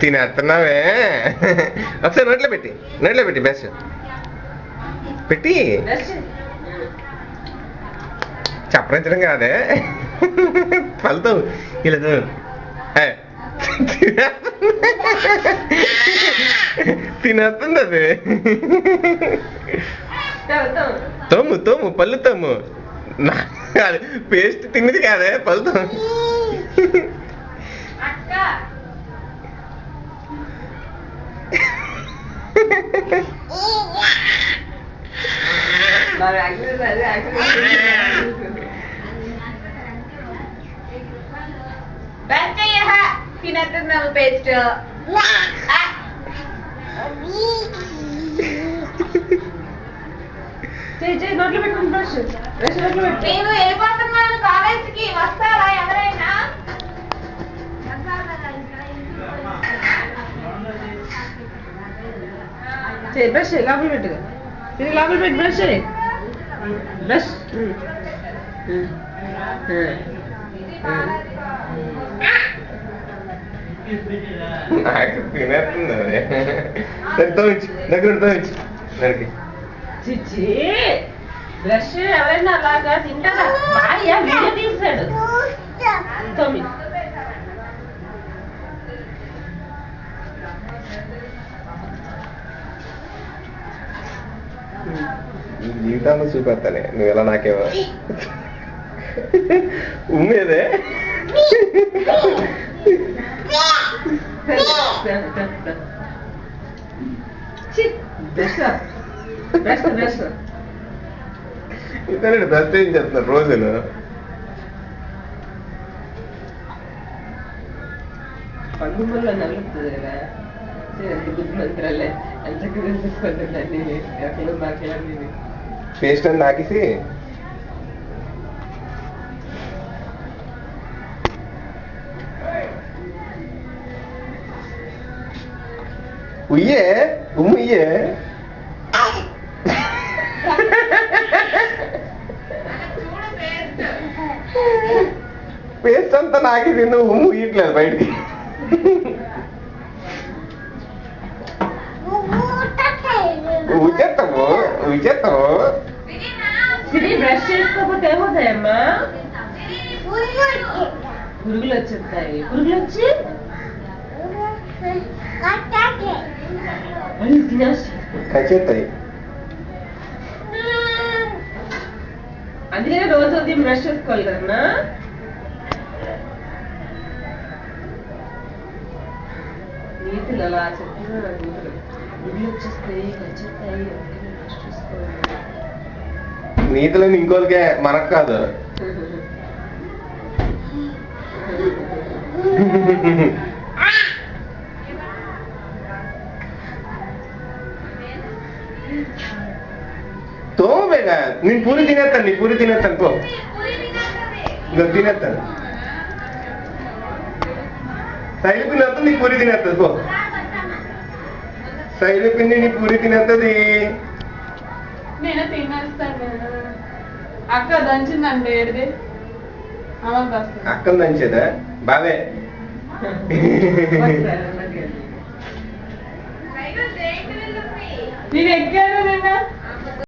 తినేస్తున్నావే ఒకసారి నోట్లో పెట్టి బెస్ట్ పెట్టి చప్పరించడం కాదే ఫలితం ఇలా తినేస్తుంది అది తోము పళ్ళు తమ్ము పేస్ట్ తిన్నది కాదే పళ్ళు తినేస్తున్నావు పేస్ట్ నోట్లో పెట్టుకుని బ్రష్ నోట్లో పెట్టు. నేను వెళ్ళిపోతున్నాను కాలేజీకి, వస్తారా ఎవరైనా? బ్రష్ లోపల పెట్టుగా, ఇది లోపల పెట్టు బ్రష్ బ్రష్ నాకు తినేస్తుంది దగ్గర దానికి చిచ్చి బ్రష్ ఎవరైనా అలాగా తింటారా? భార్య వీడియో తీసాడు. తొమ్మిది జీవితాన్ని చూపెడతానే నువ్వు ఎలా నాకేమో ఉమ్మేదే ఇతను బెస్ట్ ఏం చెప్తున్నారు రోజులు పండుగల్లో నలుగుతుంది కదా, బుద్ధిమంతురాలే అంతకుదండి ఎక్కడ మాట్లాడి పేస్ట్ అని నాకేసి ఉయ్యే ఉయ్యే పేస్ట్ అంతా నాకే తిన్ను ఉమ్ము ఇయట్లేదు బయటికి. ఉచ్చేస్తాము బ్రష్ చేసుకోకపోతే ఏమవుతాయమ్మా? పురుగులు వచ్చేస్తాయి. పురుగులు వచ్చి కచ్చేస్తాయి. అందుకనే రోజు ఉదయం బ్రష్ చేసుకోవాలి కదమ్మా. నీతులు అలా చెప్తున్నా, పురుగులు వచ్చేస్తాయి, కచ్చేస్తాయి, బ్రష్ చేసుకోవాలి. నీతులని ఇంకోళ్ళకే, మనకు కాదు. తోమేగా నేను పూరి తినేస్తాను పో తినేస్తాను. శైలి పిండి వస్తుంది, నీ పూరి తినేస్తుంది పో. శైలి పిండి నీ పూరి తినేస్తుంది. నేను తినేస్తాను. అక్క దంచిందండి ఏడిది అక్కను దంచేదా బావే? నేను ఎక్కాను నిన్న